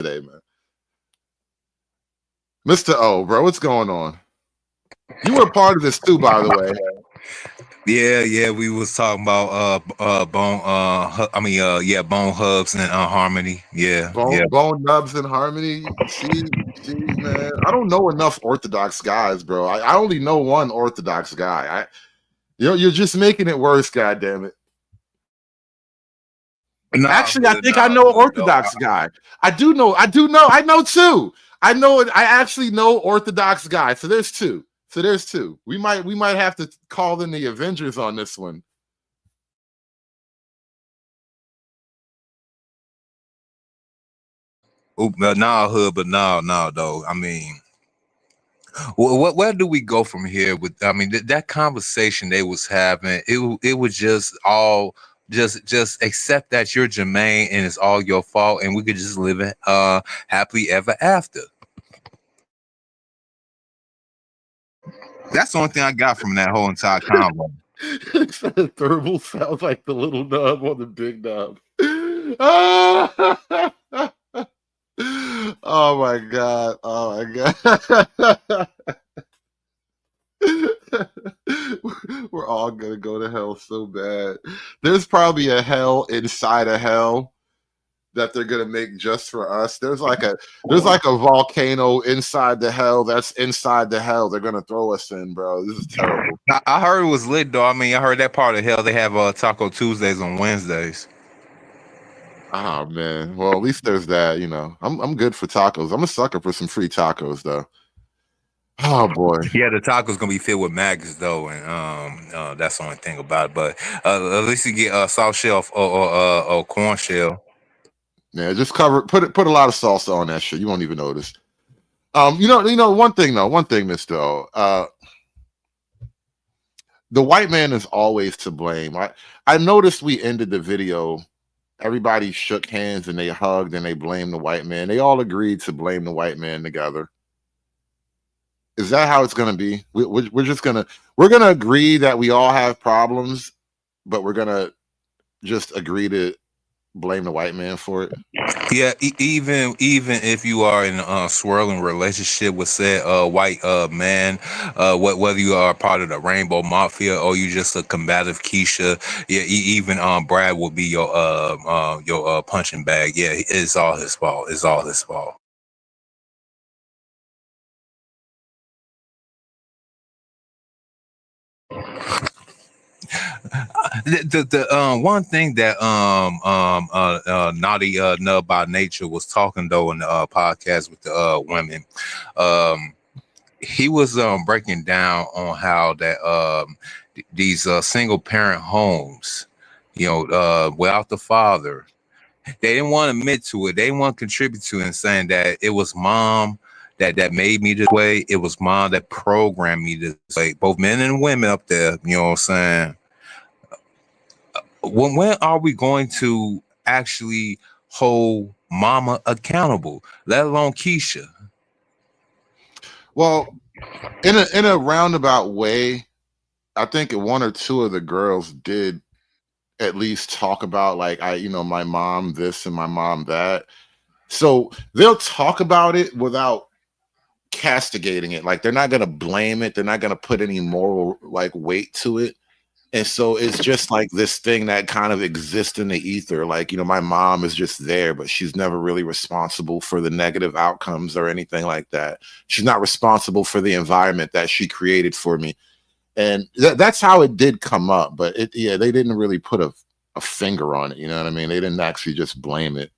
today, man. Mr. O, bro, what's going on? You were part of this too, by the way. Yeah, we was talking about bone hubs and harmony. Yeah. Bone Nubs and Harmony. See, man. I don't know enough Orthodox guys, bro. I only know one Orthodox guy. You're just making it worse, goddammit. Nah, Actually, I good, think I nah, know an good though. Orthodox guy. I know. I know two. I know. I actually know Orthodox guy. So there's two. We might have to call in the Avengers on this one. Nah, hood, but no, though. I mean, where do we go from here? With I mean, that conversation they was having, it was just all just accept that you're Jermaine and it's all your fault, and we could just live it happily ever after. That's the only thing I got from that whole entire convo. The thermal sounds like the little nub on the big nub. Oh my god! Oh my god! We're all gonna go to hell so bad. There's probably a hell inside a hell that they're gonna make just for us. There's like a volcano inside the hell that's inside the hell they're gonna throw us in, bro. This is terrible. I heard it was lit though. I mean, I heard that part of hell they have Taco Tuesdays on Wednesdays. Oh man. Well, at least there's that, you know. I'm good for tacos. I'm a sucker for some free tacos though. Oh boy. Yeah, the taco's gonna be filled with maggots though, and that's the only thing about it. But at least you get soft shell or corn shell. Yeah, just put a lot of salsa on that shit. You won't even notice. One thing, Mr. O. The white man is always to blame. I noticed we ended the video. Everybody shook hands and they hugged and they blamed the white man. They all agreed to blame the white man together. Is that how it's going to be? We're just gonna agree that we all have problems, but we're gonna just agree to blame the white man for it. Yeah, even if you are in a swirling relationship with said white man, whether you are part of the Rainbow Mafia or you just a combative Keisha, yeah, even Brad will be your punching bag. Yeah, it's all his fault. It's all his fault. The one thing that Naughty Nub by Nature was talking though in the podcast with the women, he was breaking down on how that these single parent homes, without the father, they didn't want to admit to it, they didn't want to contribute to it, and saying that it was mom that made me this way, it was mom that programmed me this way, both men and women up there, you know what I'm saying. When are we going to actually hold mama accountable, let alone Keisha? Well, in a roundabout way, I think one or two of the girls did at least talk about like my mom this and my mom that. So they'll talk about it without castigating it. Like they're not gonna blame it. They're not gonna put any moral like weight to it. And so it's just like this thing that kind of exists in the ether. Like, my mom is just there, but she's never really responsible for the negative outcomes or anything like that. She's not responsible for the environment that she created for me. And that's how it did come up. But they didn't really put a finger on it. You know what I mean? They didn't actually just blame it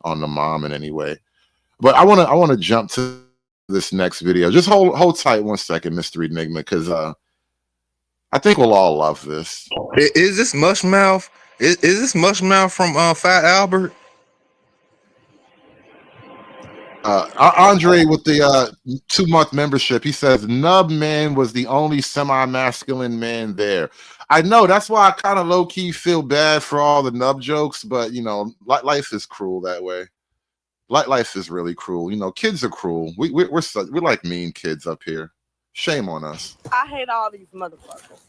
on the mom in any way. But I want to jump to this next video. Just hold tight 1 second, Mr. Enigma, because I think we'll all love this. Is this Mushmouth? Is this Mushmouth from Fat Albert? Andre with the 2-month membership, he says Nub Man was the only semi-masculine man there. I know, that's why I kind of low-key feel bad for all the Nub jokes, but life is cruel that way. Life is really cruel. Kids are cruel. We're like mean kids up here. Shame on us. I hate all these motherfuckers.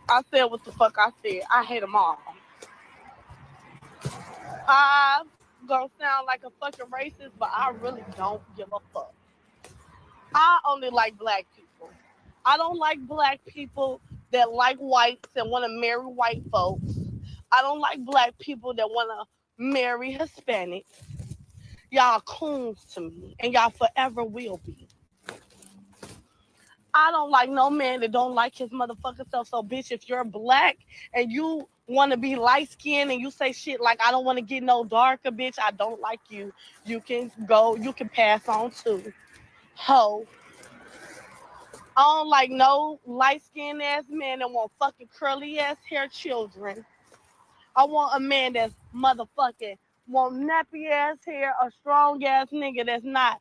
I said what the fuck I said. I hate them all. gonna sound like a fucking racist, but I really don't give a fuck. I only like black people. I don't like black people that like whites and want to marry white folks. I don't like black people that want to marry Hispanics. Y'all coons to me, and y'all forever will be. I don't like no man that don't like his motherfucking self. So, bitch, if you're black and you want to be light skinned and you say shit like, I don't want to get no darker, bitch, I don't like you. You can go, you can pass on too. Ho. I don't like no light skinned ass man that want fucking curly ass hair children. I want a man that's motherfucking want nappy ass hair, a strong ass nigga that's not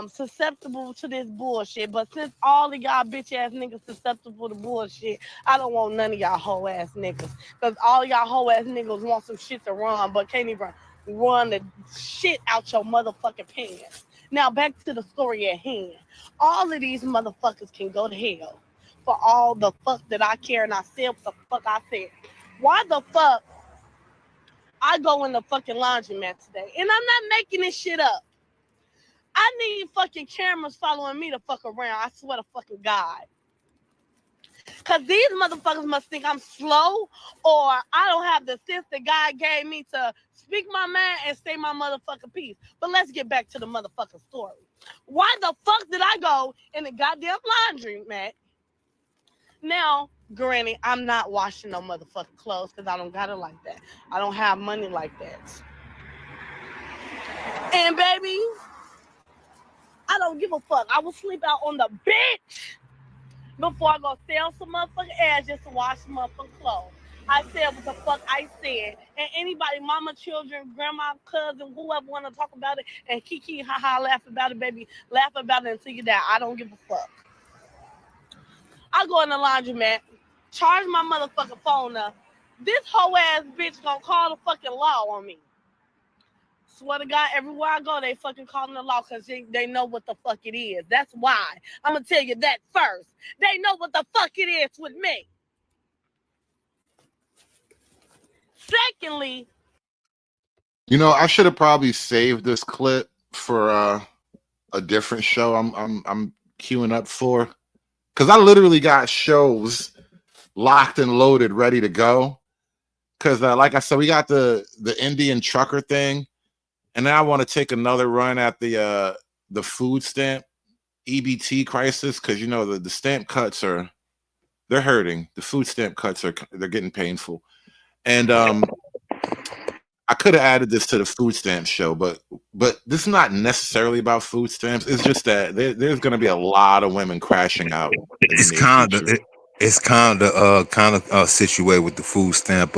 susceptible to this bullshit. But since all of y'all bitch ass niggas susceptible to bullshit, I don't want none of y'all hoe ass niggas. Cause all y'all hoe ass niggas want some shit to run, but can't even run the shit out your motherfucking pants. Now back to the story at hand. All of these motherfuckers can go to hell for all the fuck that I care and I said what the fuck I said. Why the fuck I go in the fucking laundromat today? And I'm not making this shit up. I need fucking cameras following me to fuck around. I swear to fucking God. Cause these motherfuckers must think I'm slow or I don't have the sense that God gave me to speak my mind and say my motherfucking piece. But let's get back to the motherfucking story. Why the fuck did I go in the goddamn laundry mat? Now, granny, I'm not washing no motherfucking clothes because I don't got it like that. I don't have money like that. And baby, I don't give a fuck. I will sleep out on the bench before I go sell some motherfucking ass just to wash some motherfucking clothes. I said what the fuck I said. And anybody, mama, children, grandma, cousin, whoever want to talk about it and kiki, haha, laugh about it, baby, laugh about it until you die. I don't give a fuck. I go in the laundromat, charge my motherfucking phone up. This hoe ass bitch gonna call the fucking law on me. Swear to God, everywhere I go, they fucking calling the law because they know what the fuck it is. That's why. I'm going to tell you that first. They know what the fuck it is with me. Secondly, I should have probably saved this clip for a different show. I'm queuing up for, because I literally got shows locked and loaded, ready to go. Because like I said, we got the Indian trucker thing, and then I want to take another run at the food stamp EBT crisis, because the stamp cuts they're hurting. The food stamp cuts they're getting painful, and I could have added this to the food stamp show, but this is not necessarily about food stamps. It's just that there's going to be a lot of women crashing out in the near future. It's kind of situated with the food stamp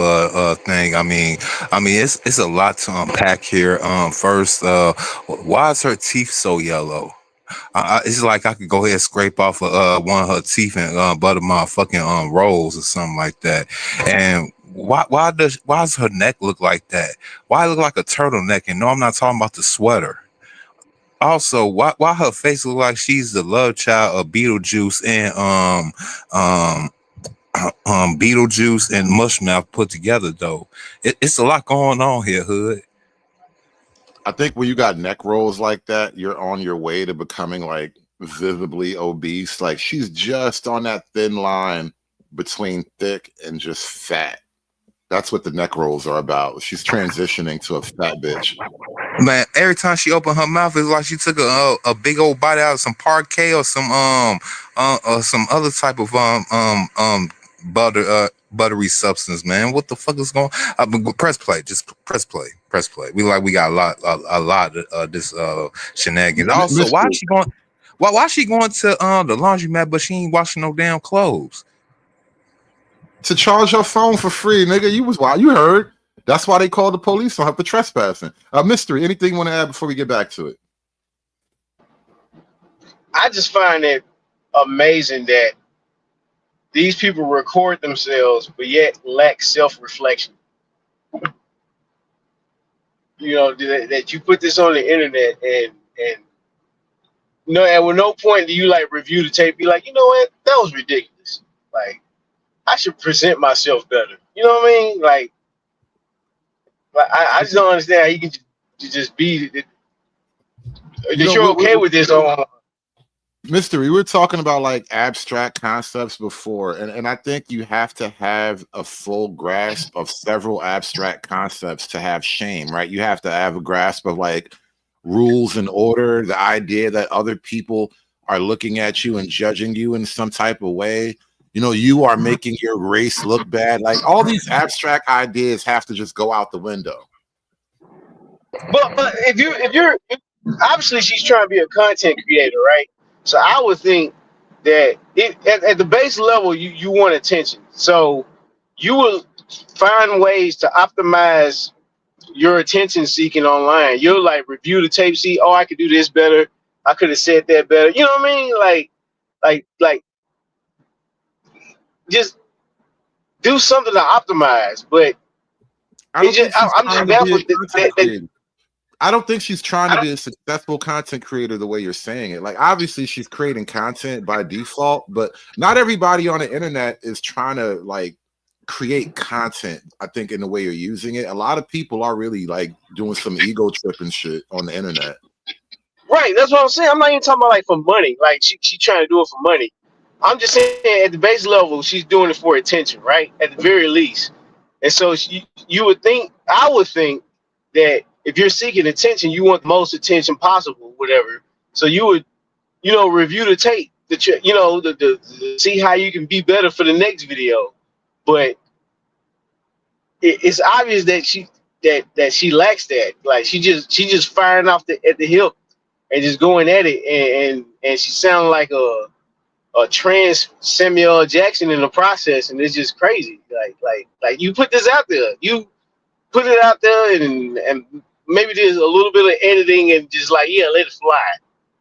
thing. I mean it's a lot to unpack here. First, why is her teeth so yellow? It's like I could go ahead and scrape off one of her teeth and butter my fucking rolls or something like that. And why does her neck look like that? Why look like a turtleneck? And no, I'm not talking about the sweater. Also, why her face look like she's the love child of Beetlejuice and Beetlejuice and Mushmouth put together though. It's a lot going on here, Hood. I think when you got neck rolls like that, you're on your way to becoming like visibly obese. Like she's just on that thin line between thick and just fat. That's what the neck rolls are about. She's transitioning to a fat bitch. Man, every time she opened her mouth, it's like she took a big old bite out of some parquet or some other type of buttery substance. Man, what the fuck is going? Press play, just press play. We got a lot of this shenanigans. Also, why is she going? Why she going to the laundromat, but she ain't washing no damn clothes? To charge her phone for free, nigga. You heard. That's why they called the police on her for trespassing. Mystery, anything you want to add before we get back to it? I just find it amazing that these people record themselves, but yet lack self-reflection. That you put this on the internet and no, at no point do you like review the tape, be like, you know what, that was ridiculous. Like, I should present myself better. You know what I mean? Like, Like, I just don't understand how you can just be that You know, you're okay with this. Mystery, we were talking about like abstract concepts before, and I think you have to have a full grasp of several abstract concepts to have shame, right? You have to have a grasp of like rules and order, the idea that other people are looking at you and judging you in some type of way. You know, you are making your race look bad. Like all these abstract ideas have to just go out the window. But if obviously she's trying to be a content creator, right? So I would think that at the base level you want attention. So you will find ways to optimize your attention seeking online. You'll like review the tape, see, oh, I could do this better. I could have said that better. You know what I mean? Like just do something to optimize. But I don't think she's I'm just trying to be a baffled content creator. I don't think she's trying to be a successful content creator the way you're saying it. Like, obviously, she's creating content by default, but not everybody on the internet is trying to like create content. I think in the way you're using it, a lot of people are really like doing some ego tripping shit on the internet. Right, that's what I'm saying. I'm not even talking about like for money. Like she trying to do it for money. I'm just saying at the base level, she's doing it for attention, right? At the very least. And so you would think, I would think that if you're seeking attention, you want the most attention possible, whatever. So you would, review the tape, the see how you can be better for the next video. But it's obvious that she lacks that. Like she just firing off at the hip and just going at it, and she sounded like a trans Samuel L. Jackson in the process, and it's just crazy. Like you put this out there, you put it out there, and maybe there's a little bit of editing and just like let it fly,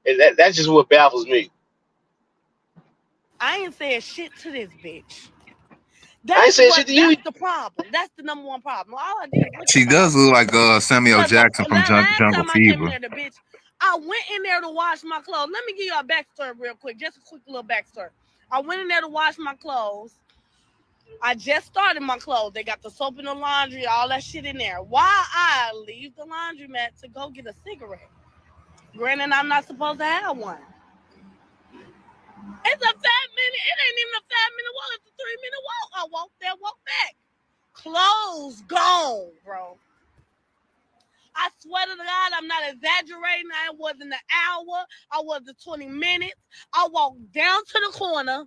and that's just what baffles me. I ain't saying shit to this bitch. I ain't saying shit to you. That's the problem. That's the number one problem. All I did was She does look like Samuel Jackson from last Jungle time I came in Fever. there, the bitch, I went in there to wash my clothes. Let me give you a backstory real quick. Just a quick little backstory. I went in there to wash my clothes. I just started my clothes. They got the soap in the laundry, all that shit in there. While I leave the laundromat to go get a cigarette. Granted, I'm not supposed to have one. It's a 5-minute. It ain't even a 5-minute walk. It's a 3-minute walk. I walk there, walk back. Clothes gone, bro. I swear to God, I'm not exaggerating. I wasn't an hour. I wasn't 20 minutes. I walked down to the corner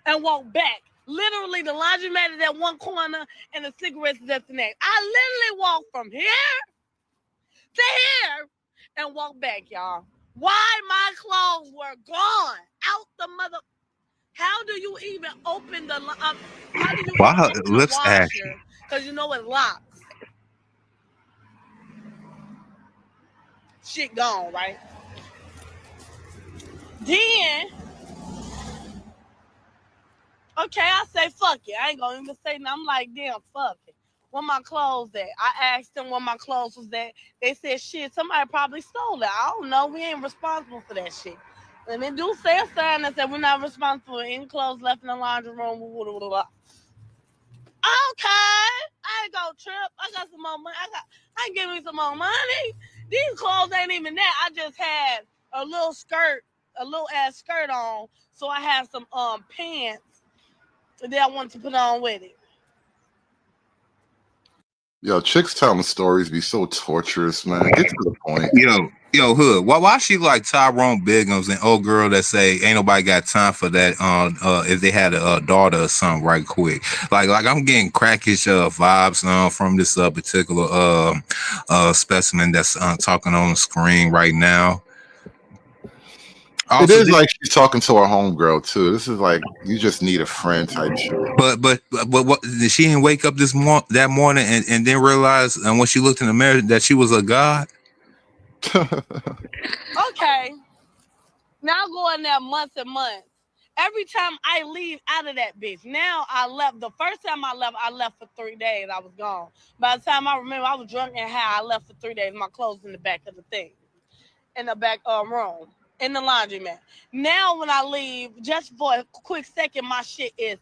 and walked back. Literally, the laundromat is at one corner and the cigarettes is at the next. I literally walked from here to here and walked back, y'all. Why my clothes were gone out the mother? How do you even open the? How do you Why even her open lips the washer? Because you know it locks. Shit gone, right? Then, okay, I say fuck it. I ain't gonna even say nothing. I'm like, damn, fuck it. Where my clothes at? I asked them where my clothes was at. They said, shit, somebody probably stole it. I don't know. We ain't responsible for that shit. And they do say a sign that said we're not responsible for any clothes left in the laundry room. Blah, blah, blah. Okay, I ain't gonna trip. I got some more money. I can give me some more money. These clothes ain't even that. I just had a little skirt, a little ass skirt on, so I have some pants that I want to put on with it. Yo, chicks telling stories be so torturous, man. Get to the point. Yo, Hood. Why she like Tyrone Biggums and old girl that say ain't nobody got time for that? If they had a daughter or something, right quick. Like I'm getting crackish vibes from this particular specimen that's talking on the screen right now. Also, it is like she's talking to her homegirl too. This is like you just need a friend type shit. But what did she didn't wake up that morning and then realize and when she looked in the mirror that she was a god? Okay. Now going there months and months. Every time I leave out of that bitch, now I left. The first time I left for 3 days. I was gone. By the time I remember, I was drunk and high. I left for 3 days. My clothes in the back of the thing, in the back room, in the laundromat. Now when I leave, just for a quick second, my shit is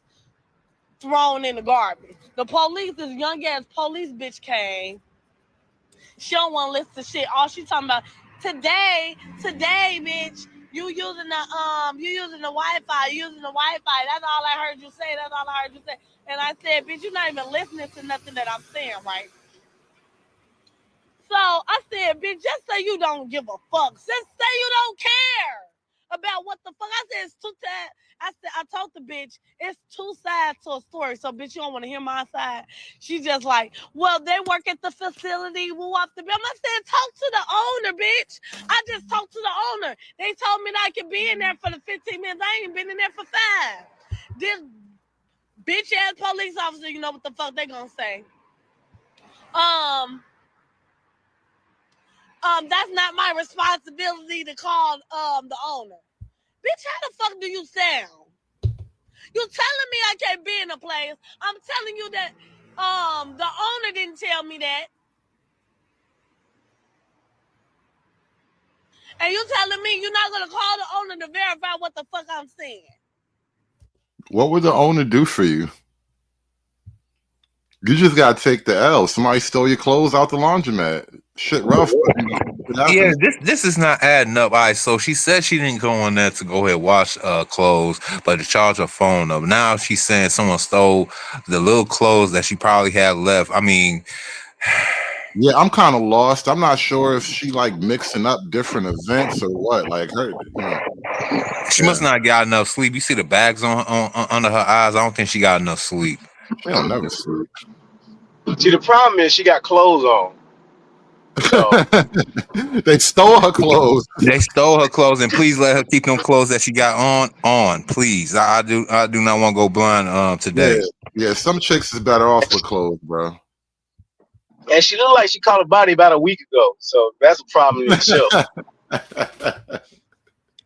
thrown in the garbage. The police, this young ass police bitch came She don't want to listen to shit. All she talking about today, bitch. You using the Wi-Fi. That's all I heard you say. And I said, bitch, you're not even listening to nothing that I'm saying, right? So I said, bitch, just say you don't give a fuck. Just say you don't care about what the fuck. I said it's two sides. I told the bitch it's two sides to a story. So bitch, you don't want to hear my side. She just like, well, they work at the facility. Woo off the bill. I said, talk to the owner, bitch. I just talked to the owner. They told me that I could be in there for the 15 minutes. I ain't been in there for 5. This bitch ass police officer, you know what the fuck they gonna say? That's not my responsibility to call the owner. Bitch, how the fuck do you sound? You telling me I can't be in a place. I'm telling you that the owner didn't tell me that. And you telling me you're not gonna call the owner to verify what the fuck I'm saying. What would the owner do for you? You just gotta take the L. Somebody stole your clothes out the laundromat. Shit rough, but you know, Yeah, this is not adding up. All right, so she said she didn't go on there to go ahead and wash clothes, but to charge her phone up. Now she's saying someone stole the little clothes that she probably had left. I mean, yeah, I'm kind of lost. I'm not sure if she like mixing up different events or what. Like her, you know. She must not got enough sleep. You see the bags on under her eyes. I don't think she got enough sleep. She don't never sleep. See, the problem is she got clothes on. So They stole her clothes. They stole her clothes, and please let her keep them clothes that she got on. Please, I do not want to go blind today. Yeah. Some chicks is better off with clothes, bro. and she looked like she caught a body about a week ago. So that's a problem in itself.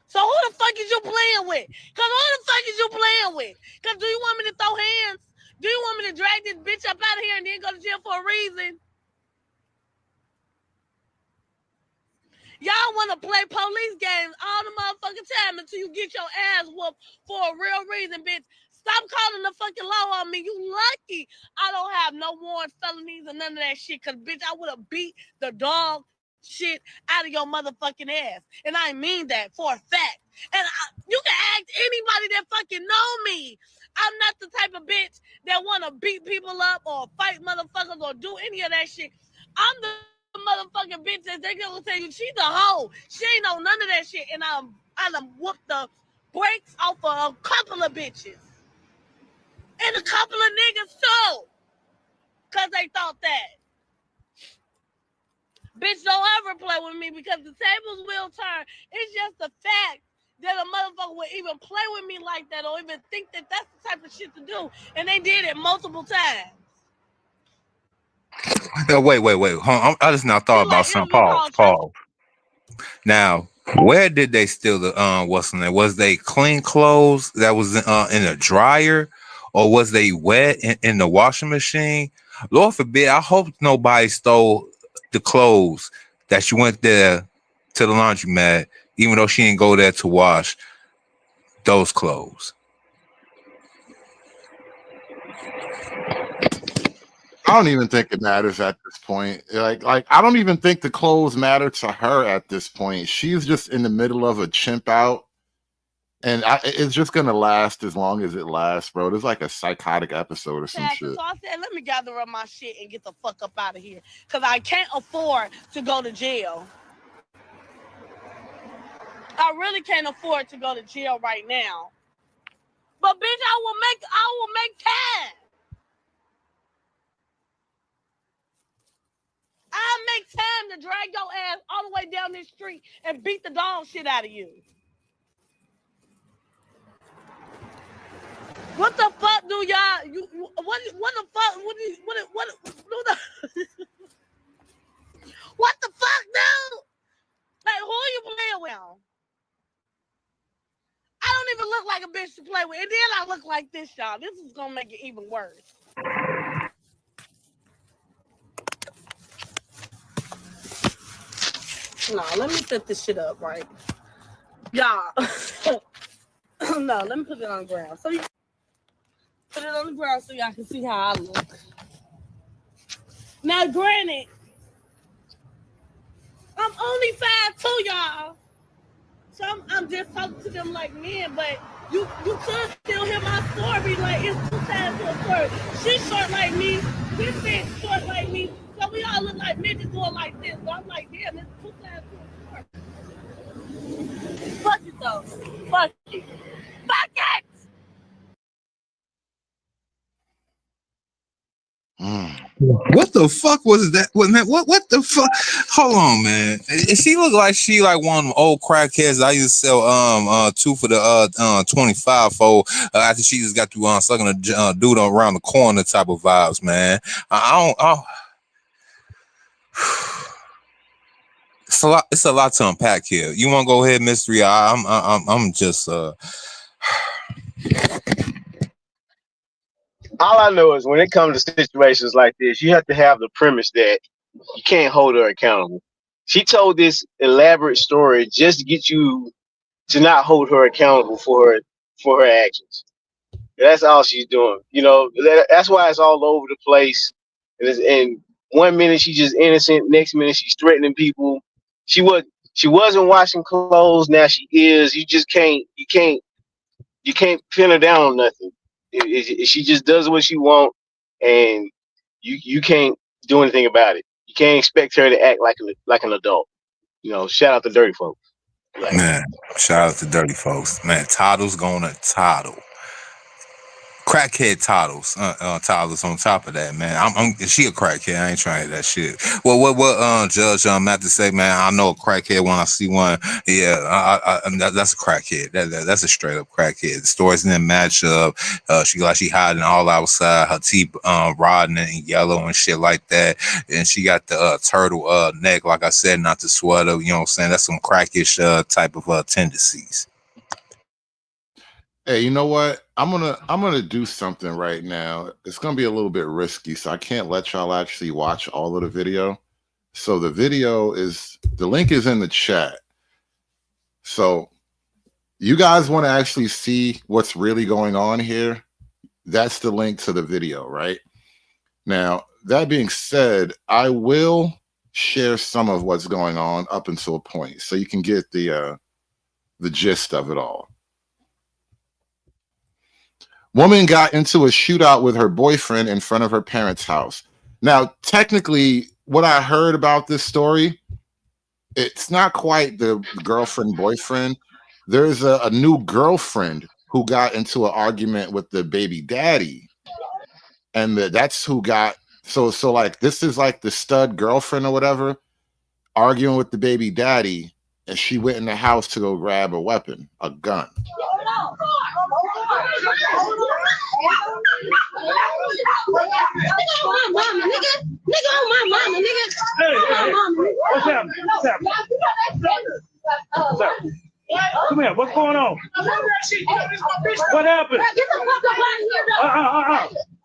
So who the fuck is you playing with? Cause do you want me to throw hands? Do you want me to drag this bitch up out of here and then go to jail for a reason? Y'all want to play police games all the motherfucking time until you get your ass whooped for a real reason, bitch. Stop calling the fucking law on me. You lucky I don't have no warrants, felonies, or none of that shit. Cause bitch, I would have beat the dog shit out of your motherfucking ass. And I mean that for a fact. And you can ask anybody that fucking know me. I'm not the type of bitch that want to beat people up or fight motherfuckers or do any of that shit. I'm the motherfucking bitch that they gonna tell you she's a hoe. She ain't know none of that shit. And I done whooped the brakes off of a couple of bitches. And a couple of niggas too. Cause they thought that. Bitch, don't ever play with me because the tables will turn. It's just the fact that a motherfucker would even play with me like that or even think that that's the type of shit to do. And they did it multiple times. Wait. I just now thought about something. Pause. Now, where did they steal the what's in there? Was they clean clothes that was in a dryer, or was they wet in the washing machine? Lord forbid, I hope nobody stole the clothes that she went there to the laundromat, even though she didn't go there to wash those clothes. I don't even think it matters at this point. Like I don't even think the clothes matter to her at this point. She's just in the middle of a chimp out, and it's just gonna last as long as it lasts, bro. There's like a psychotic episode or some shit. So I said, let me gather up my shit and get the fuck up out of here, cause I can't afford to go to jail. I really can't afford to go to jail right now. But bitch, I will make time. I'll make time to drag your ass all the way down this street and beat the dog shit out of you. What the fuck do y'all? What the fuck? What the fuck, dude? Like, who are you playing with? I don't even look like a bitch to play with, and then I look like this, y'all. This is gonna make it even worse. No, let me set this shit up right, y'all. No, let me put it on the ground. So you put it on the ground so y'all can see how I look. Now, granted, only 5'2", y'all. So I'm just talking to them like men, but you could still hear my story. Like, it's two sides to a story. She's short like me. This bitch short like me. So we all look like midgets doing like this. So I'm like, damn, it's two sides to a story. Fuck it though. Fuck it. Fuck it. What the fuck was that? What man? What the fuck? Hold on, man. She look like she like one of them old crackheads I used to sell two for the 25 for after she just got through sucking a dude around the corner type of vibes, man. I don't. It's a lot to unpack here. You want to go ahead, mystery? I'm just All I know is when it comes to situations like this, you have to have the premise that you can't hold her accountable. She told this elaborate story just to get you to not hold her accountable for her actions. That's all she's doing. You know, that's why it's all over the place. And one minute she's just innocent, next minute she's threatening people. She wasn't washing clothes, now she is. You can't pin her down on nothing. She just does what she wants, and you can't do anything about it. You can't expect her to act like an adult. You know, shout out to dirty folks. Like, man. Shout out to dirty folks, man. Toddle's gonna toddle. Crackhead toddlers on top of that, man. She a crackhead. I ain't trying that shit. Well, what Judge Matt to say, man. I know a crackhead when I see one. Yeah, that's a crackhead. That's a straight up crackhead. The stories didn't match up. She hiding all outside. Her teeth rotten and yellow and shit like that. And she got the turtle neck, like I said, not the sweater. You know what I'm saying? That's some crackish type of tendencies. Hey, you know what? I'm gonna do something right now. It's gonna be a little bit risky, so I can't let y'all actually watch all of the video. So the link is in the chat. So you guys want to actually see what's really going on here? That's the link to the video, right? Now, that being said, I will share some of what's going on up until a point, so you can get the gist of it all. Woman got into a shootout with her boyfriend in front of her parents' house. Now, technically, what I heard about this story, it's not quite the girlfriend boyfriend. There's a new girlfriend who got into an argument with the baby daddy, and that's who got so like this is like the stud girlfriend or whatever arguing with the baby daddy, and she went in the house to go grab a weapon, a gun. Nigga on my mama, nigga. Hey, what's happening? What's happening? Come here, what's going on? What happened?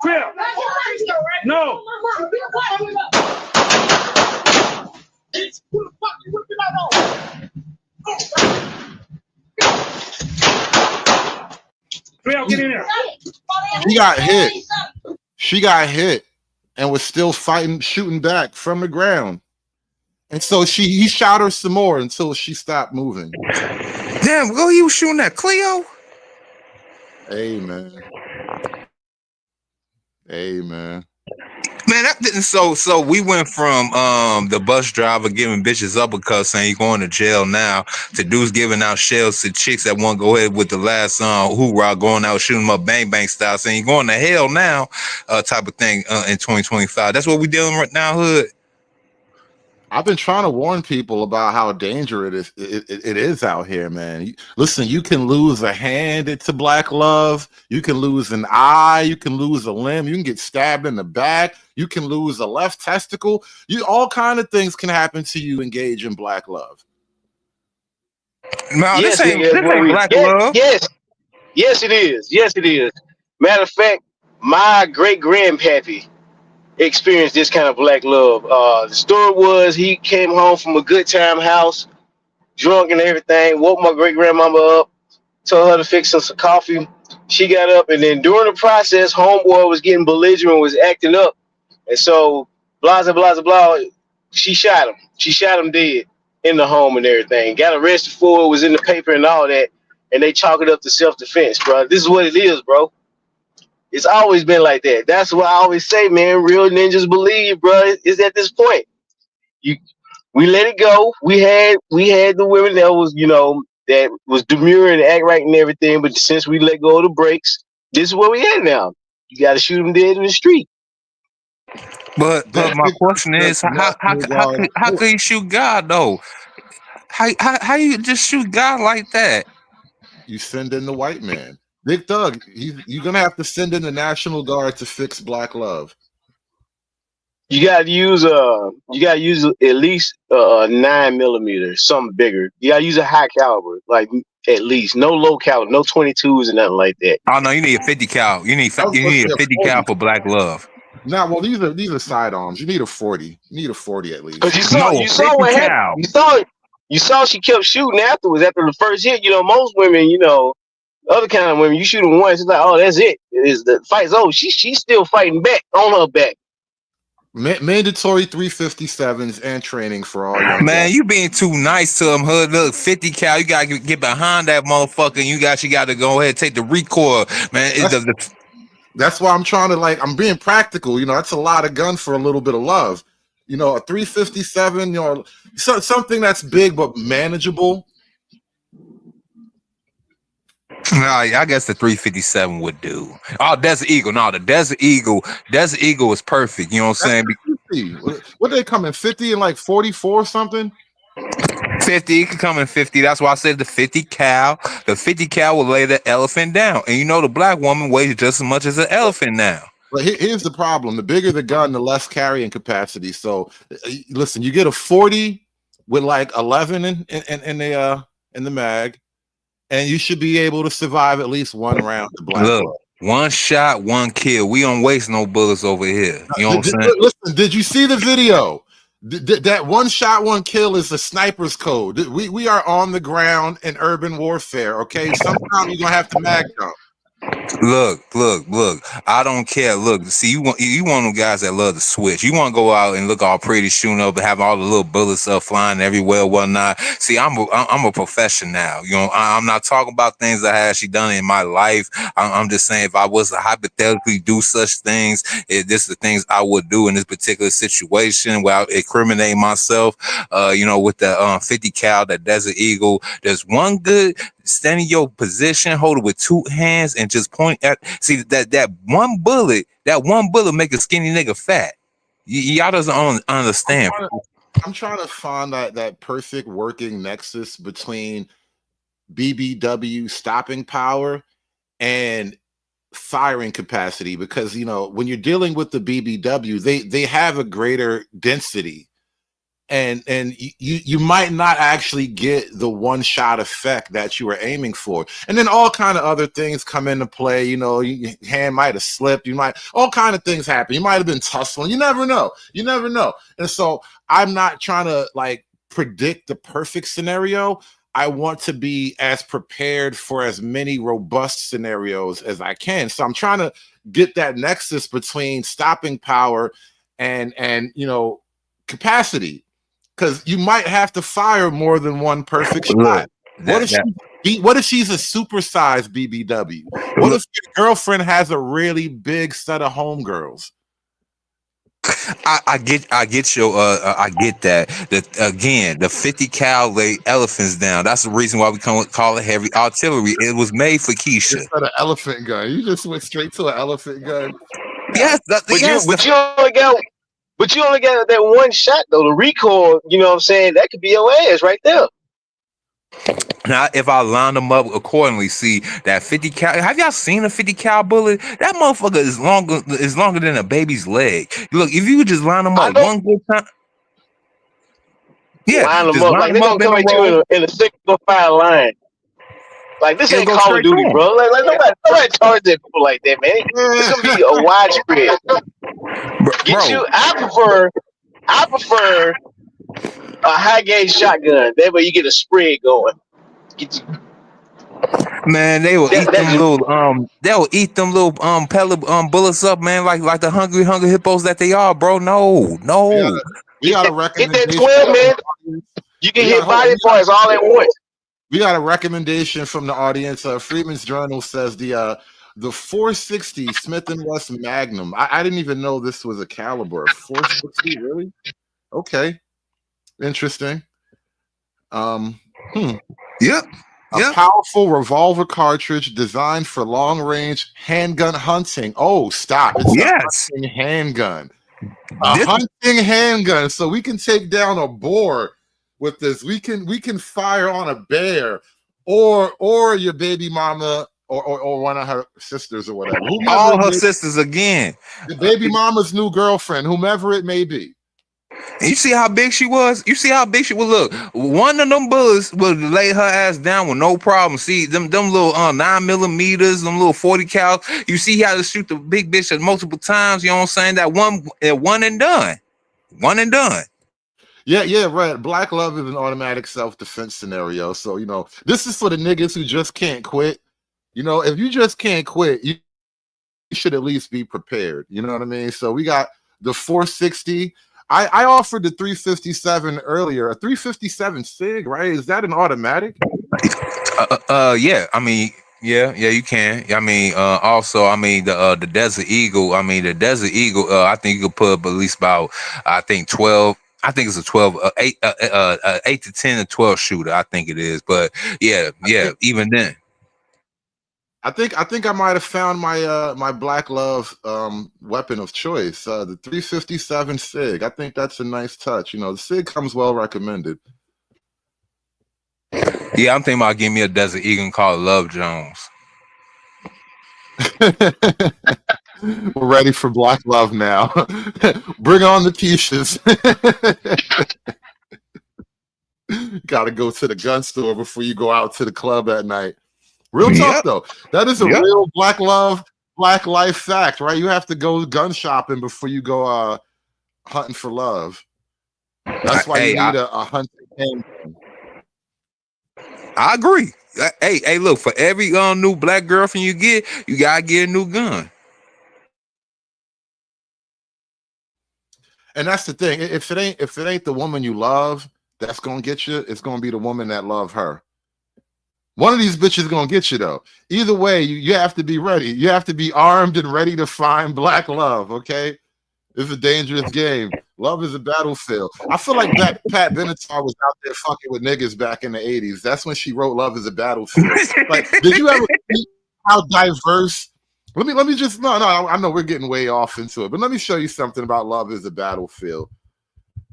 Crip. No. Get in there. She got hit and was still shooting back from the ground. And so he shot her some more until she stopped moving. Damn, he was shooting at Cleo? Hey, man. Man, that didn't so we went from the bus driver giving bitches uppercuts saying you're going to jail now to dudes giving out shells to chicks that want to go ahead with the last hoorah, going out shooting them up bang bang style saying you're going to hell now type of thing in 2025. That's what we dealing right now, hood. I've been trying to warn people about how dangerous it is out here, man. Listen, you can lose a hand to black love. You can lose an eye. You can lose a limb. You can get stabbed in the back. You can lose a left testicle. All kind of things can happen to you engage in black love. No, this ain't black love. Yes, it is. Yes, it is. Matter of fact, my great grandpappy experienced this kind of black love. The story was he came home from a good time house, drunk and everything, woke my great grandmama up, told her to fix some coffee. She got up, and then during the process, homeboy was getting belligerent, was acting up, and so blah blah blah blah. She shot him. She shot him dead. in the home and everything. Got arrested for it, was in the paper and all that, and they chalk it up to self-defense, bro. This is what it is, bro. It's always been like that. That's what I always say, man. Real ninjas believe, bro. Is at this point. We let it go. We had the women that was, that was demure and act right and everything, but since we let go of the brakes, this is where we at now. You got to shoot them dead in the street. But my question is, how could you shoot God though? How you just shoot God like that? You send in the white man, Big Thug. You're gonna have to send in the National Guard to fix black love. You got to use at least 9mm, something bigger. You got to use a high caliber, like at least no low caliber, no 22s and nothing like that. Oh no, you need a 50 cal. You need a 50 cal for black love. Nah, well these are sidearms. You need a 40. You need a 40 at least. Because you saw what happened. You saw she kept shooting afterwards after the first hit. Most women, other kind of women, you shoot them once, it's like, oh, that's it. Is the fight's over. She's still fighting back on her back. Mandatory 357s and training for all young man. guys. You being too nice to him, hood. Look, 50 cal. You gotta get behind that motherfucker. And you got to go ahead and take the recoil, man. That's why I'm trying to I'm being practical. That's a lot of gun for a little bit of love. A 357. Something that's big but manageable. Nah, I guess the 357 would do. Oh, Desert Eagle. No, the Desert Eagle is perfect. You know what I'm saying? What they come in 50 and 44 something? 50, it could come in 50. That's why I said the 50 cal. The 50 cal will lay the elephant down. And the black woman weighs just as much as an elephant now. But here's the problem. The bigger the gun, the less carrying capacity. So listen, you get a 40 with 11 in the mag. And you should be able to survive at least one round. Look, one shot, one kill. We don't waste no bullets over here. You know what I'm saying? Listen, did you see the video? That one shot, one kill is the sniper's code. We are on the ground in urban warfare, okay? Sometimes you're going to have to mag jump. Look. I don't care. Look, see, you want them guys that love to switch. You want to go out and look all pretty, shooting up, and have all the little bullets flying everywhere, whatnot. See, I'm a professional now. I'm not talking about things I have actually done in my life. I'm just saying, if I was to hypothetically do such things, this is the things I would do in this particular situation without incriminating myself. With the 50 cal, that Desert Eagle, there's one good. Stand in your position, hold it with two hands, and just point at. See that one bullet make a skinny nigga fat. Y'all doesn't understand. I'm trying to find that perfect working nexus between BBW stopping power and firing capacity, because when you're dealing with the BBW, they have a greater density. And you might not actually get the one shot effect that you were aiming for, and then all kind of other things come into play. Your hand might have slipped. All kind of things happen. You might have been tussling. You never know. And so I'm not trying to predict the perfect scenario. I want to be as prepared for as many robust scenarios as I can. So I'm trying to get that nexus between stopping power and capacity. Because you might have to fire more than one perfect shot. What if she's a supersized BBW? What if your girlfriend has a really big set of homegirls? I get that. Again, the 50 cal lay elephants down. That's the reason why we call it heavy artillery. It was made for Keisha. It's not an elephant gun. You just went straight to an elephant gun. Yes, But you only got that one shot though. The recoil, you know what I'm saying? That could be your ass right there. Now, if I line them up accordingly, see that 50 cal. Have y'all seen a 50 cal bullet? That motherfucker is longer than a baby's leg. Look, if you could just line them up one good time. Yeah, line them up like they're gonna come at you in a single file line. Like this ain't Call of Duty, bro. Like nobody charge that people like that, man. It's gonna be a widespread. I prefer a high gauge shotgun. That way you get a spread going. Man, they will eat them little pellet bullets up, man, like the hungry hippos that they are, bro. No. We gotta recognize hit that 12, man. You can We hit got, hold on, body parts all at once. we got a recommendation from the audience. Freeman's Journal says the 460 Smith and Wesson Magnum. I didn't even know this was a caliber. 460, really? Okay, interesting. Yep. A powerful revolver cartridge designed for long-range handgun hunting. Oh, stop! It's a hunting handgun. A hunting handgun, so we can take down a boar with this. We can fire on a bear, or your baby mama, or one of her sisters or whatever. All her sisters again. The baby mama's new girlfriend, whomever it may be. And you see how big she was? You see how big she was? Look, one of them bullets would lay her ass down with no problem. See, them little 9mm, them little 40 cal. You see how to shoot the big bitch at multiple times. You know what I'm saying? That one and done. One and done. Yeah, right. Black love is an automatic self-defense scenario. So, this is for the niggas who just can't quit. If you just can't quit, you should at least be prepared. You know what I mean? So we got the 460. I offered the 357 earlier. A 357 SIG, right? Is that an automatic? Yeah. I mean, yeah, you can. I mean, also, I mean, the Desert Eagle. I mean, the Desert Eagle. I think you could put up at least about, I think 12. I think it's a 12, 8 to 10 to 12 shooter. I think it is. But yeah. Even then. I think I might have found my my Black Love weapon of choice, the 357 SIG. I think that's a nice touch. The SIG comes well recommended. Yeah, I'm thinking about getting me a Desert Eagle and call it Love Jones. We're ready for Black Love now. Bring on the Keishas. Got to go to the gun store before you go out to the club at night. Real talk, though. That is a real Black love, Black life fact, right? You have to go gun shopping before you go hunting for love. That's why you need a hunting handgun. I agree. Hey, look, for every new black girlfriend you get, you gotta get a new gun. And that's the thing. If it ain't the woman you love that's gonna get you, it's gonna be the woman that love her. One of these bitches gonna get you though. Either way, you have to be ready. You have to be armed and ready to find black love. Okay, it's a dangerous game. Love is a battlefield. I feel like Pat Benatar was out there fucking with niggas back in the 80s. That's when she wrote "Love is a Battlefield." Like, did you ever see how diverse? Let me just no. I know we're getting way off into it, but let me show you something about "Love is a Battlefield,"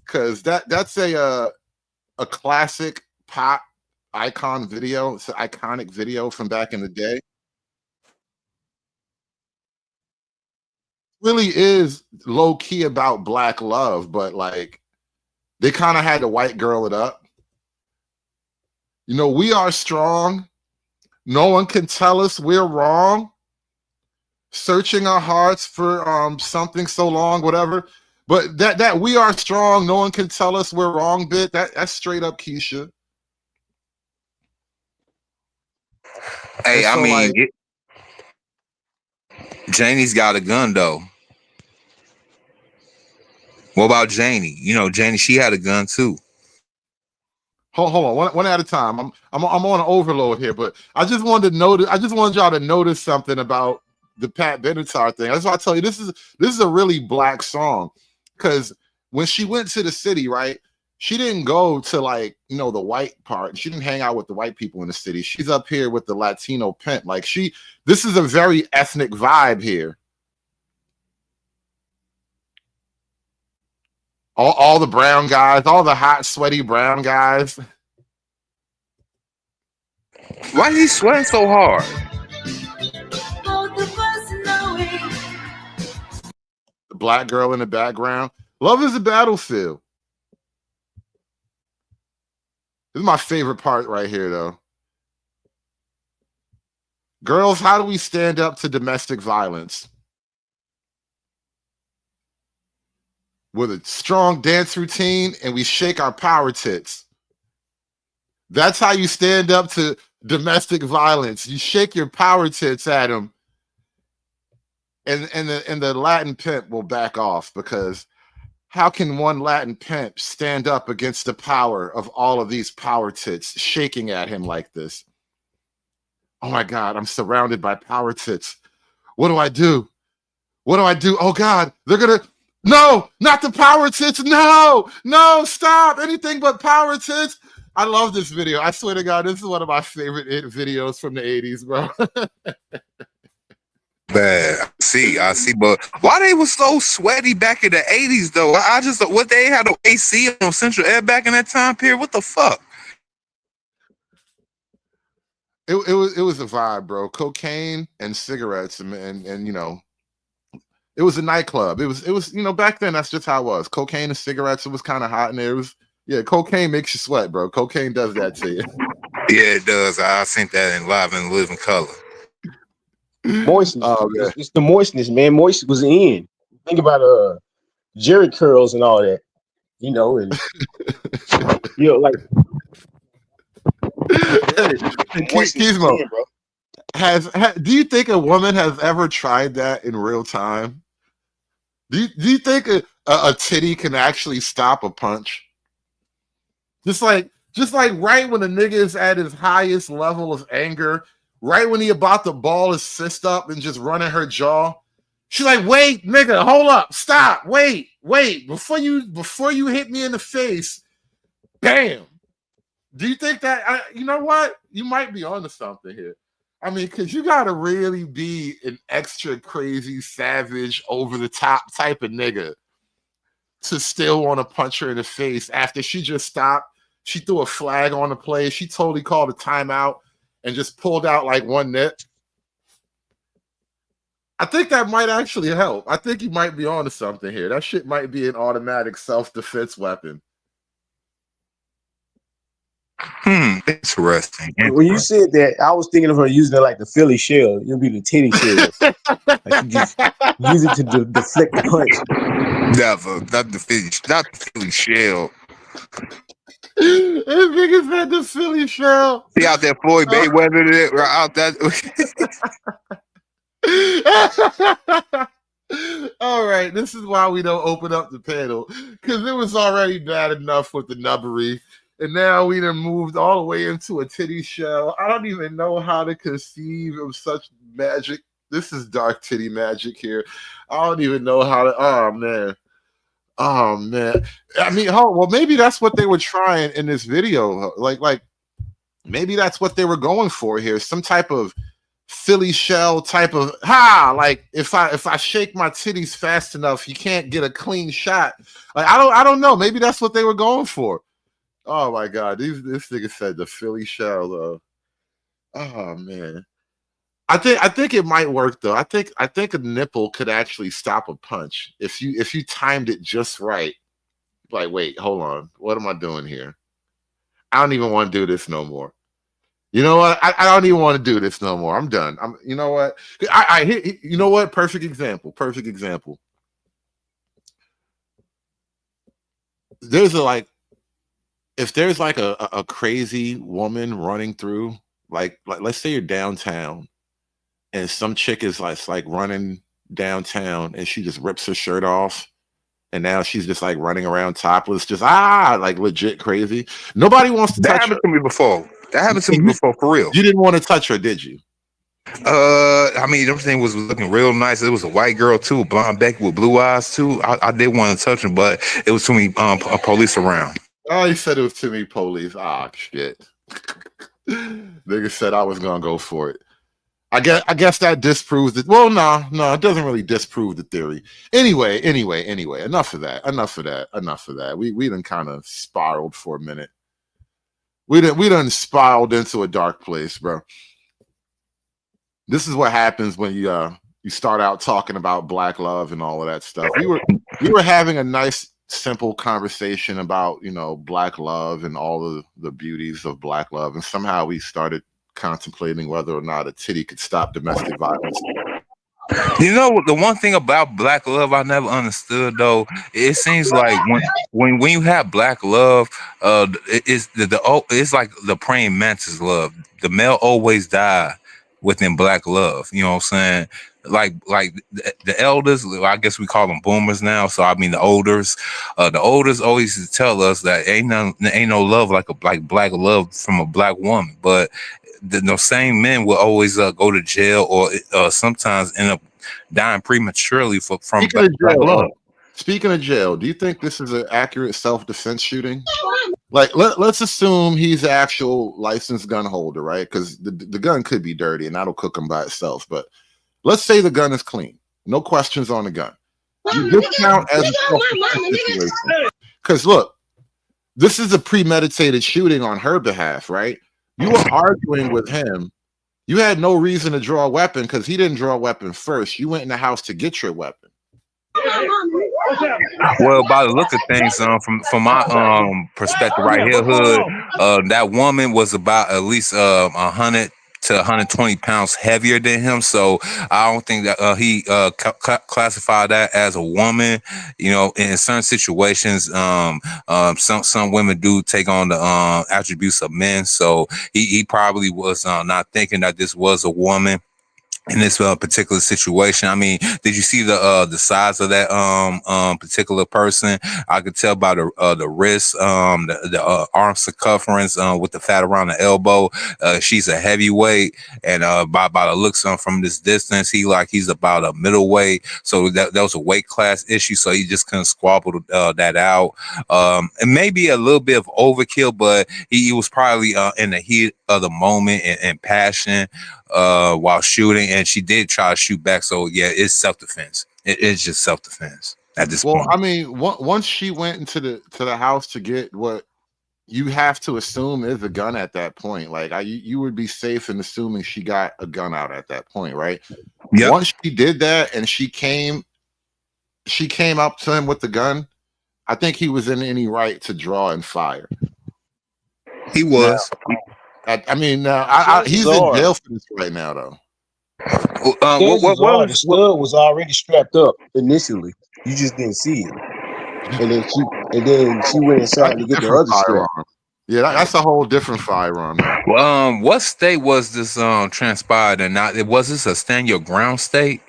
because that's a classic pop icon video. It's an iconic video from back in the day. Really is low key about black love, but like they kind of had to white girl it up. We are strong. No one can tell us we're wrong. Searching our hearts for something so long, whatever. But that we are strong. No one can tell us we're wrong. Bit that's straight up Keisha. Hey, so I mean, Janie's got a gun though. What about Janie? Janie, she had a gun too. Hold on, one at a time. I'm on an overload here, but I just wanted y'all to notice something about the Pat Benatar thing. That's why I tell you this is a really black song, because when she went to the city, right? She didn't go to the white part. She didn't hang out with the white people in the city. She's up here with the Latino pimp. This is a very ethnic vibe here. All the brown guys, all the hot, sweaty brown guys. Why he sweating so hard? The black girl in the background. Love is a battlefield. This is my favorite part right here, though. Girls, how do we stand up to domestic violence? With a strong dance routine, and we shake our power tits. That's how you stand up to domestic violence. You shake your power tits at them, and the Latin pimp will back off, because How can one Latin pimp stand up against the power of all of these power tits shaking at him like this? Oh my God, I'm surrounded by power tits. What do I do? What do I do? Oh God, they're gonna, no, not the power tits. No, no, stop. Anything but power tits. I love this video. I swear to God, this is one of my favorite videos from the 80s, bro. Bad. I see, but why they was so sweaty back in the 80s though? I just what they had a AC on Central Air back in that time period. What the fuck? It was a vibe, bro. Cocaine and cigarettes and you know, it was a nightclub. It was you know, back then that's just how it was. Cocaine and cigarettes, it was kind of hot in there. It was, yeah, cocaine makes you sweat, bro. Cocaine does that to you. Yeah, it does. I seen that in live and living color. Moistness. Oh, man. It's the moistness, man. Moist was in. Think about Jerry curls and all that, you know, and you know, like Gizmo, do you think a woman has ever tried that in real time? Do you think a titty can actually stop a punch? Just like right when the nigga is at his highest level of anger, right when he about to ball his fist up and just run at her jaw, she's like, "Wait, nigga, hold up, stop, wait, before you hit me in the face, bam." Do you think that? You know what? You might be onto something here. I mean, because you got to really be an extra crazy, savage, over the top type of nigga to still want to punch her in the face after she just stopped. She threw a flag on the play. She totally called a timeout and just pulled out like one nip. I think that might actually help. I think you might be onto something here. That shit might be an automatic self-defense weapon. Interesting. When you said that, I was thinking of her using it like the Philly shell. It'll be the titty shell. Like she just use it to deflect the punch. Never, not the Philly shell. This nigga said the Philly shell. See out there, Floyd Mayweather, right out that. All right, this is why we don't open up the panel, because it was already bad enough with the nubbery, and now we done moved all the way into a titty shell. I don't even know how to conceive of such magic. This is dark titty magic here. I don't even know how to. Oh man. I mean, well, maybe that's what they were trying in this video. Like maybe that's what they were going for here. Some type of Philly shell type of like if I shake my titties fast enough, you can't get a clean shot. Like I don't know. Maybe that's what they were going for. Oh my God, this nigga said the Philly shell. Oh man, I think it might work though. I think a nipple could actually stop a punch if you timed it just right. Like, wait, hold on, what am I doing here? I don't even want to do this no more. You know what? I don't even want to do this no more. I'm done. You know what? You know what? Perfect example. There's if there's like a crazy woman running through, like let's say you're downtown and some chick is like running downtown and she just rips her shirt off and now she's just like running around topless, just like legit crazy. Nobody wants to touch her. That happened to me before. That happened to me before, for real. You didn't want to touch her, did you? I mean, everything was looking real nice. It was a white girl too, blonde Becky with blue eyes too. I did want to touch her, but it was too many police around. Oh, you said it was too many police. Shit. Nigga said I was gonna go for it. I guess that disproves it. Well, no, it doesn't really disprove the theory. Anyway. Enough of that. We done kind of spiraled for a minute. We done spiraled into a dark place, bro. This is what happens when you start out talking about black love and all of that stuff. We were having a nice, simple conversation about, black love and all of the beauties of black love, and somehow we started contemplating whether or not a titty could stop domestic violence. You know, the one thing about black love I never understood though, it seems like when you have black love, it's like the praying mantis love. The male always die within black love. You know what I'm saying? the elders, I guess we call them boomers now. So I mean the olders always used to tell us that ain't no love like black love from a black woman. But those same men will always go to jail or sometimes end up dying prematurely from black love. Speaking of jail, do you think this is an accurate self-defense shooting? Like, let's assume he's an actual licensed gun holder, right? Because the gun could be dirty and that'll cook him by itself. But let's say the gun is clean. No questions on the gun. You discount as a self-defense situation. Because look, this is a premeditated shooting on her behalf, right? You were arguing with him. You had no reason to draw a weapon because he didn't draw a weapon first. You went in the house to get your weapon. Well, by the look of things, from my perspective right here, hood, that woman was about at least 100 to 120 pounds heavier than him, so I don't think that he classified that as a woman. You know, in certain situations, some women do take on the attributes of men, so he probably was not thinking that this was a woman in this particular situation. I mean, did you see the size of that particular person? I could tell by the wrist, the arm circumference with the fat around the elbow. She's a heavyweight, and by the looks from this distance, he's about a middleweight. So that was a weight class issue. So he just couldn't squabble that out. And maybe a little bit of overkill, but he was probably in the heat of the moment and passion while shooting, and she did try to shoot back. So yeah, it's self-defense. It's just self-defense at this point. I mean, once she went into the house to get what you have to assume is a gun at that point. Like you would be safe in assuming she got a gun out at that point, right? Yep. Once she did that and she came up to him with the gun, I think he was in any right to draw and fire. He was. I mean, he's in jail for this right now, though. The stud was already strapped up initially. You just didn't see it, and then she went inside to get the other strap. Yeah, that's a whole different firearm. What state was this transpired in? Not was this a stand your ground state?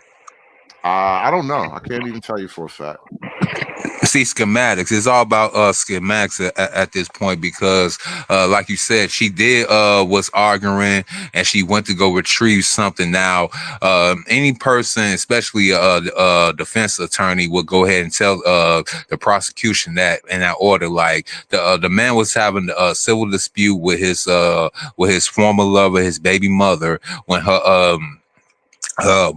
I don't know. I can't even tell you for a fact. See, schematics. It's all about schematics at this point because, like you said, she was arguing and she went to go retrieve something. Now, any person, especially a defense attorney, would go ahead and tell the prosecution that in that order. Like the man was having a civil dispute with his former lover, his baby mother, when her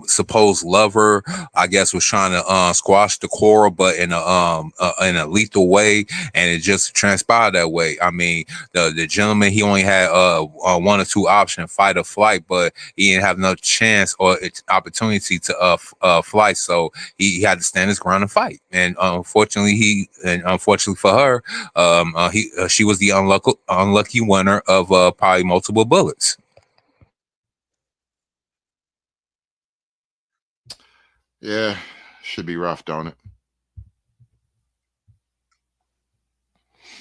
supposed lover, I guess, was trying to squash the quarrel, but in a lethal way, and it just transpired that way. I mean, the gentleman, he only had one or two options, fight or flight, but he didn't have no chance or opportunity to fly, so he had to stand his ground and fight. And unfortunately for her, she was the unlucky winner of probably multiple bullets. Yeah, should be rough, don't it?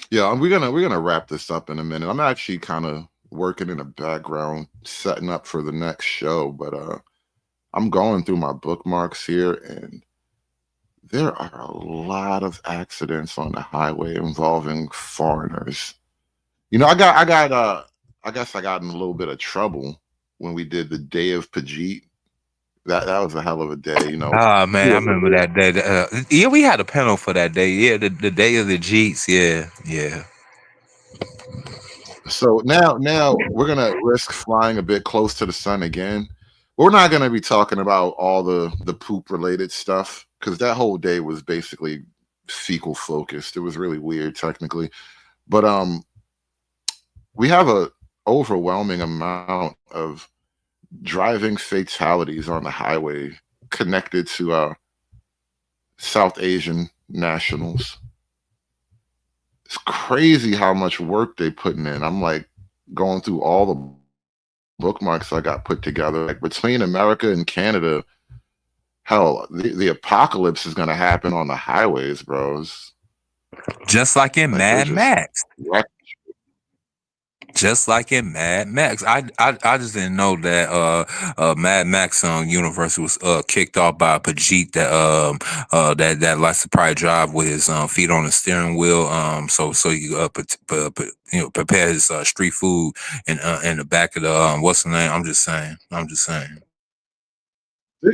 Yeah, we're gonna wrap this up in a minute. I'm actually kind of working in the background, setting up for the next show, but I'm going through my bookmarks here, and there are a lot of accidents on the highway involving foreigners. You know, I guess I got in a little bit of trouble when we did the Day of Pajit. That was a hell of a day, you know. Oh man, I remember that day. Yeah, we had a panel for that day. Yeah, the day of the Jeets. Yeah. So now we're gonna risk flying a bit close to the sun again. We're not gonna be talking about all the poop related stuff because that whole day was basically fecal focused. It was really weird technically, but we have a overwhelming amount of driving fatalities on the highway connected to South Asian nationals. It's crazy how much work they putting in. I'm like going through all the bookmarks I got put together. Like between America and Canada, hell, the apocalypse is gonna happen on the highways, bros. Just like in Mad Max. just like in Mad Max. I just didn't know that Mad Max universe was kicked off by Pajit that likes to probably drive with his feet on the steering wheel. So you prepare his street food in the back of the what's the name? I'm just saying.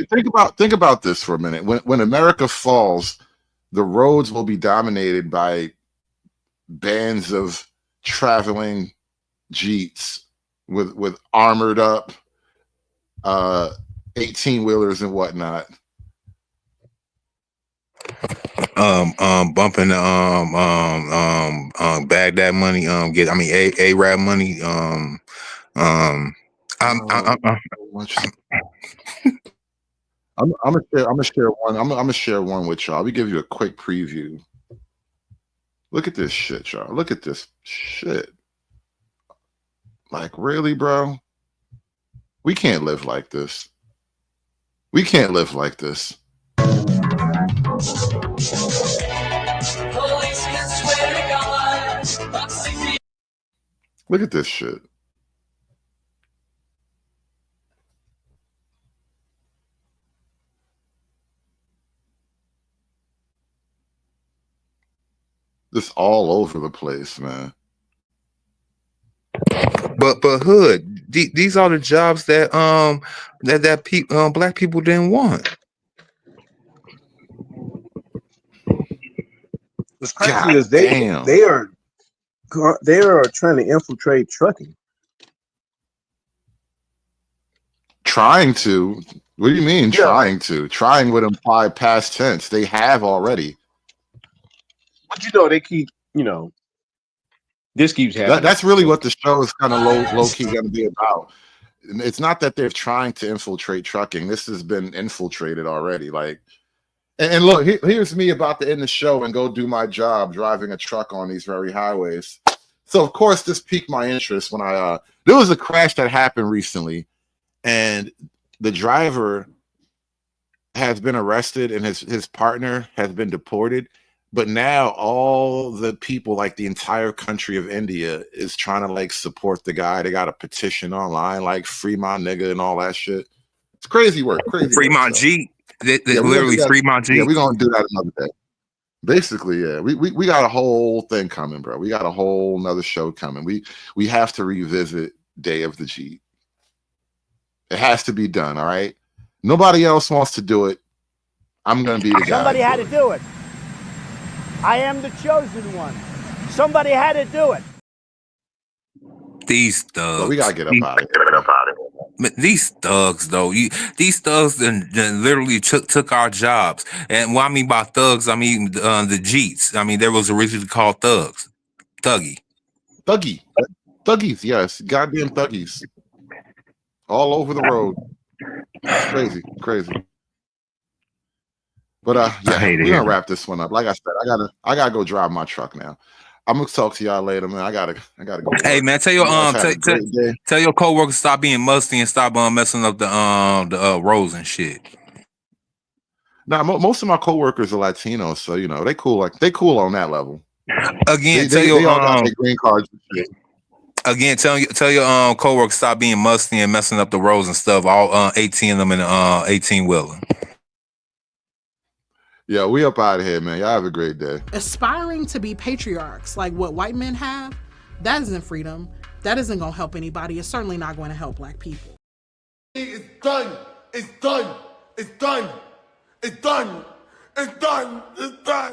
Think about this for a minute. When America falls, the roads will be dominated by bands of traveling jeeps with armored up 18-wheelers and whatnot. Bumping Baghdad money. Arab money. I'm gonna share one. I'm gonna share one with y'all. We give you a quick preview. Look at this shit, y'all. Look at this shit. Like, really, bro? We can't live like this. We can't live like this. Look at this shit. This all over the place, man. But Hood, these are the jobs that black people didn't want. What's crazy is they are trying to infiltrate trucking. Trying to? What do you mean trying to? Trying would imply past tense. They have already. But they keep, this keeps happening. That's really what the show is kind of low key going to be about. It's not that they're trying to infiltrate trucking. This has been infiltrated already. Like, and look, here's me about to end the show and go do my job driving a truck on these very highways. So of course this piqued my interest when there was a crash that happened recently, and the driver has been arrested and his partner has been deported. But now all the people, like the entire country of India, is trying to like support the guy. They got a petition online, like free my nigga and all that shit. It's crazy work. Free my G. Literally free my G. Yeah, we're gonna do that another day. Basically, yeah. We got a whole thing coming, bro. We got a whole nother show coming. We have to revisit Day of the G. It has to be done, all right? Nobody else wants to do it. I'm gonna be the guy. Somebody had to do it. I am the chosen one. Somebody had to do it. These thugs. Well, we gotta get up out of here. These thugs, though, these thugs then literally took our jobs. And what I mean by thugs, I mean the Jeets. I mean, there was originally called thugs. Thuggies, yes. Goddamn thuggies. All over the road. It's crazy. But yeah, we're gonna wrap this one up. Like I said, I gotta go drive my truck now. I'm gonna talk to y'all later, man. I gotta go. Hey man, tell your coworkers stop being musty and stop messing up the roads and shit. Now, most of my coworkers are Latinos, so they cool. Like they cool on that level. Again, they all got their green cards and shit. Again, tell your coworkers stop being musty and messing up the roads and stuff. All 18 of them in the 18-wheeler. Yeah, we up out of here, man. Y'all have a great day. Aspiring to be patriarchs like what white men have, that isn't freedom. That isn't going to help anybody. It's certainly not going to help black people. It's done. It's done. It's done. It's done. It's done. It's done.